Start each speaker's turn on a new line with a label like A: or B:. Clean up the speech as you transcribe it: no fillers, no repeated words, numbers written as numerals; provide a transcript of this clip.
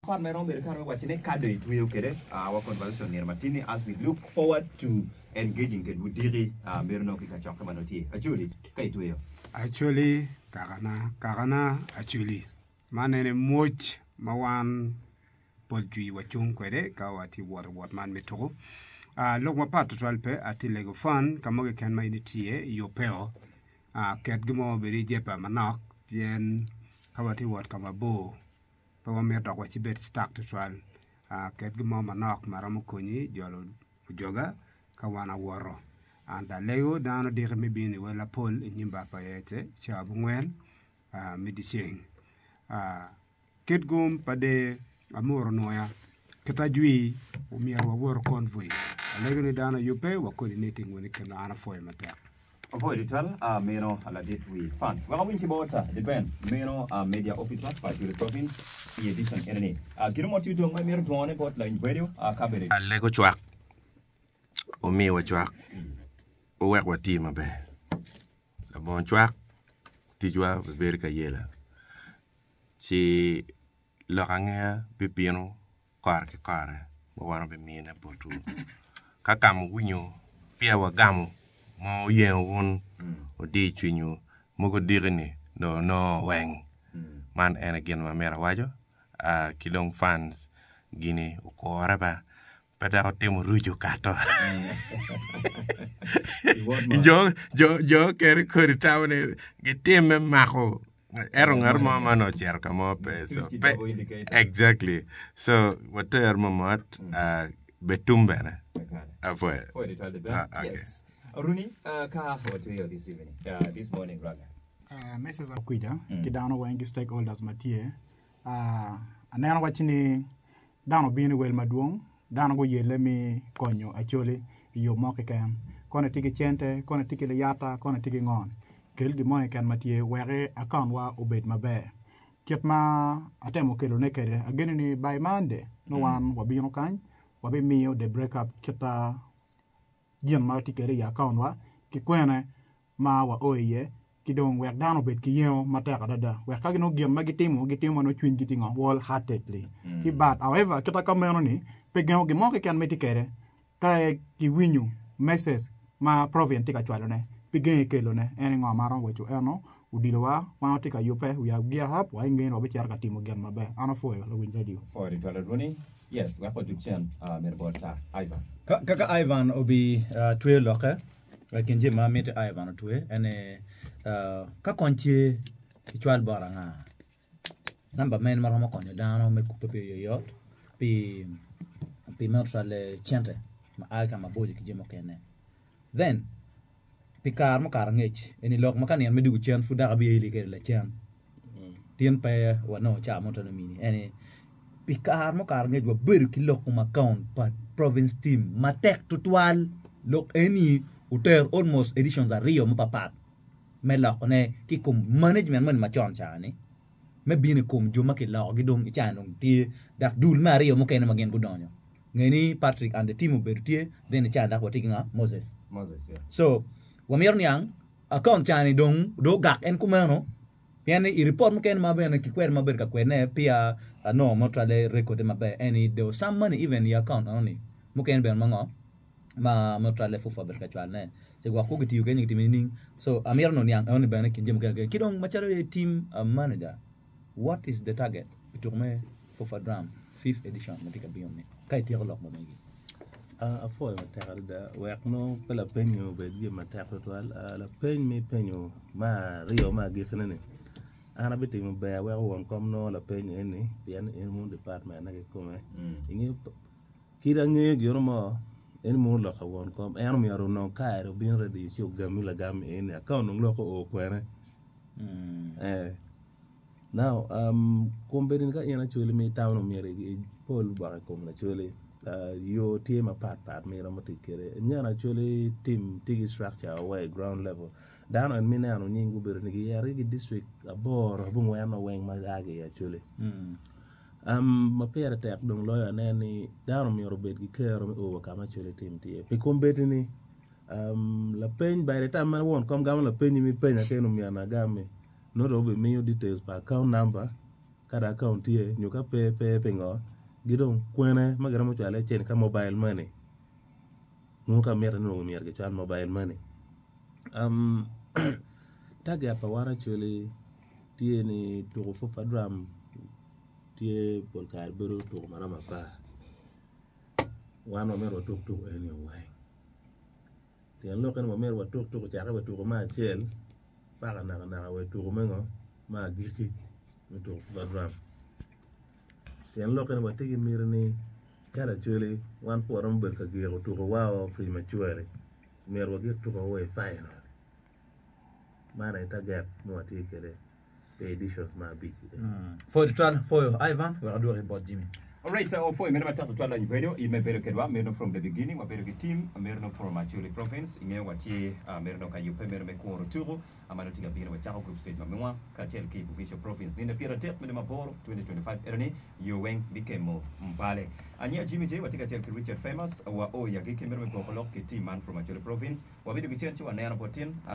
A: Our conversation near Martini as we look forward to engaging with Diri Merno Kikachakamanoти.
B: Actually, Karana, actually. Manene much Mawan Poljui Wachung Quede, Kawati what man meto. Look my part to Tralpe at Lego Fun, Kamoga can my tie, your peo. Ketgimo very jepa manok, yen Kawati what Kamabo. Pawamia dog what you bet stuck to trial. Ketgimo manok, Maramukuni, Jolo Joga, Kawana Waro. And the Lego down a dear maybe in the Wella Pol in Yimba Payete, Chabungwen, Medicine. Ketgum Pade Amor Noya, Ketajui, Umia war convoy. A Lego down a Yupe were coordinating when it came on a foil attack.
A: Avoid it all, Meno, Aladit, we fans. Well, we about the band, Meno, media officer, Pajuri province, the edition enemy. Give what you do, my mirror drawn about line radio, cabinet.
C: A Lego track. Umi wa track. Work with team a bear. A bon track. Tijua, Berka Yella. Si Lorangea, Pipino, Carke Car, one of the men at Portu. Kakam winyo, Pia wa gamu. Mo yen won o di chwinyu mogo dirini no wang man and again ma mera wajo kilong fans gini ko raba pada hotem rujo kato jo kere kori tawne gitem mako erong armo mano cher kamo pe so exactly so what ermo mat betumbana afo
A: yes. Rooney, how to you this evening, this morning, rather.
D: Message of Quida, Kidano Wangi stakeholders, Mattia. And then watching down of being well, Maduong, down go ye let me conyo, actually, you mock a cam, Kona tiki chente, Kona tiki the yata, Kona tiki on. Kill the money can Mattia, where I can't wa obeyed my bear. Kept my atemo kilo naked again by Monday. No one will be no kind, will be me, the break up, Kita. Gian ma tikere ya kaunwa ki kwene ma wa oye ki don wek dano bet ki yeo mataka dada wek ka no gem magitimo no chwin gitingo whole heartedly ki bad however kita kameno ni pegeno gi mo ke kan metikere ka ki winyu message ma provien tika chwalo ne pegen kelo ne eni ngo maron wechu eno udilowa ma tika yupe we have gear up wa ngeno be charka timo gen mabe ana fo lo win radio
A: for the Tony. Yes, we have to chen Merbota Ivan.
E: Kaka Ivan obi twe loka lakin je ma mete Ivan twe ene ka konche chwal baranga namba men marama konyo dano me kupe pe yoyot pi metra le chente ma alka ma boji ki jemo kene then pikar mo kar ngech eni lok makani en medu chen fuda bi ile ke le chen tien pe wano cha mo to mini eni Pikar mo kar ngej wa ber ki lok ma account pa province team ma tek total lok any uter almost editions are rio mo papat me lok ne ki kum management man ma chon cha ni me bini kum juma ki lok gi dong cha nong ti dak dul ma rio mo ken ma gen budonyo ngeni Patrick and the team bertie then cha dak wati nga Moses
A: yeah.
E: So wa mer nyang account cha ni dong do gak en kumano Piani I report mken mabe na kikwer mabe ka kwene pia no motrale record mabe any there was some money even your account only mken ben mango ma motrale fufa ber ka chwane se gwa ko giti yugen giti meaning so amir no nyang only ben kin jem ka kidong machare team manager what is the target itourme fufa drum 5th edition matika biome kai tiro lok mamegi
F: afo material da work no pela penyo be di material total la penyo penyo ma rio ma gitene ana beti mo be we won kom no la penyo eni bien en mon department na ke come ingi kira nge gyo mo en mon lo ka won kom en mi ro no ka ro bien ready cho gam la gam en account no lo ko o kwere now komberin ka ena chole mi town mi re pol ba ko la chole yo team apart me ro mati kere nyana chole team tigi structure away ground level down on mina no nyingu ber ni yari gi district abor bu mo yano weng ma age ya chole ma pere tek dong loyo ne ni down mi ro bet gi kero mi o ka ma chole team tie pe kombeti ni la pen by the time man won kom gam la pen mi pen ke no mi ana game no do be me details pa account number kada account ye nyu ka pe ngo gidong kwene magara mo chale chen ka mobile money mo ka mer no mer ke chan mobile money tagi apa wara chole tie ni to fo padram tie por kar bero to marama pa wano mer tuk anyway tie lo kan mo mer tuk cha ka tuk ma chel pa na we tuk mengo ma giki to padram tie lo kan wa tigi mir ni kala chole wan poram ber ka giro tuk wow premature mer wa gir tuk we fine mana ita gap mo ati kere the editions ma biki
E: for the trial for Ivan we are doing about Jimmy.
A: All right, for mimi matatu twala nywedio imebere kedwa merno from the beginning mabere ke team merno from Acholi province inge watie merno ka yupe merno me ko ruturo amano tiga bira wa chako group stage mamwa ka tel ke provincial province nina pira tek me maporo 2025 erni yoweng bikemo mpale anya Jimmy J watika tel ke Richard famous wa o ya gike merno ko kolok ke team man from Acholi province wabidu kichenchi wa nera potin